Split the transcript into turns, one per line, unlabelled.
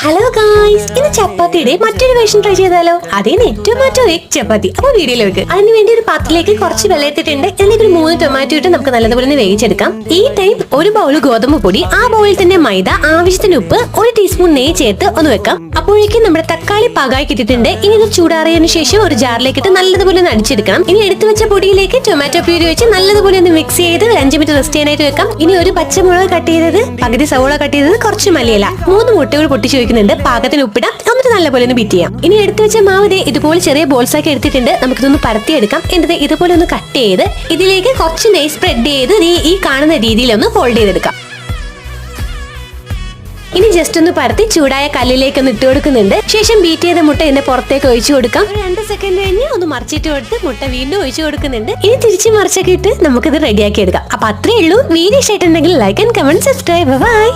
Hello guys, ഇന്ന് ചപ്പാത്തിയുടെ മറ്റൊരു വേർഷൻ ട്രൈ ചെയ്താലോ? അതേ ടൊമാറ്റോ എഗ് ചപ്പാത്തി. അപ്പൊ വീഡിയോയിലേക്ക് അതിന് വേണ്ടി ഒരു പാത്രത്തിലേക്ക് കുറച്ച് വെള്ളം എടുത്തിട്ടുണ്ട്. ഇതിലേക്ക് ഒരു 3 ടൊമാറ്റോ ഇട്ട് നമുക്ക് നല്ലതുപോലെ വേവിച്ചെടുക്കാം. ഈ ടൈം ഒരു ബൗൾ ഗോതമ്പ് പൊടി, ആ ബൗളിൽ തന്നെ മൈദ, ആവശ്യത്തിന് ഉപ്പ്, 1 ടീസ്പൂൺ നെയ്യ് ചേർത്ത് ഒന്ന് വെക്കാം. അപ്പോഴേക്കും നമ്മുടെ തക്കാളി പാകമായി കിട്ടിയിട്ടുണ്ട്. ഇനി ഇത് ചൂടാറിയതിനു ശേഷം ഒരു ജാറിലേക്ക് ഇട്ട് നല്ലതുപോലെ ഒന്ന് അടിച്ചെടുക്കണം. ഇനി എടുത്തു വെച്ച പൊടിയിലേക്ക് ടൊമാറ്റോ പ്യൂരി വെച്ച് നല്ലതുപോലെ ഒന്ന് മിക്സ് ചെയ്ത് 5 മിനിറ്റ് റെസ്റ്റ് ചെയ്യാനായിട്ട് വെക്കാം. ഇനി ഒരു പച്ചമുളക് കട്ട് ചെയ്തത്, പകുതി സവോള കട്ട് ചെയ്തത്, കുറച്ച് മല്ലിയില, 3 മുട്ടകൾ പൊട്ടിച്ചു വെക്കുന്നുണ്ട്. പാകത്തിന് ഉപ്പിടാം. എന്നിട്ട് നല്ലപോലെ ഒന്ന് ബീറ്റ് ചെയ്യാം. ഇനി എടുത്തു വെച്ച മാവ് ഇതുപോലെ ചെറിയ ബോൾസ് ആക്കി എടുത്തിട്ടുണ്ട്. നമുക്കിതൊന്ന് പരത്തിയെടുക്കാം. എന്നിട്ട് ഇതുപോലെ ഒന്ന് കട്ട് ചെയ്ത് ഇതിലേക്ക് കുറച്ച് നെയ്യ് സ്പ്രെഡ് ചെയ്ത് ഈ കാണുന്ന രീതിയിൽ ഒന്ന് ഫോൾഡ് ചെയ്തെടുക്കാം. ഇനി ജസ്റ്റ് ഒന്ന് പരത്തി ചൂടായ കല്ലിലേക്ക് ഒന്ന് ഇട്ട് കൊടുക്കുന്നുണ്ട്. ശേഷം ബീറ്റ് ചെയ്ത മുട്ട ഇതിന്റെ പുറത്തേക്ക് ഒഴിച്ചു കൊടുക്കാം. 2 സെക്കൻഡ് കഴിഞ്ഞ് ഒന്ന് മറിച്ചിട്ട് കൊടുത്ത് മുട്ട വീണ്ടും ഒഴിച്ചു കൊടുക്കുന്നുണ്ട്. ഇനി തിരിച്ച് മറിച്ചൊക്കെ ഇട്ട് നമുക്കിത് റെഡിയാക്കി എടുക്കാം. അപ്പൊ അത്രേ ഉള്ളൂ. വീഡിയോ ഇഷ്ടമായിട്ടുണ്ടെങ്കിൽ like and comment, subscribe. By.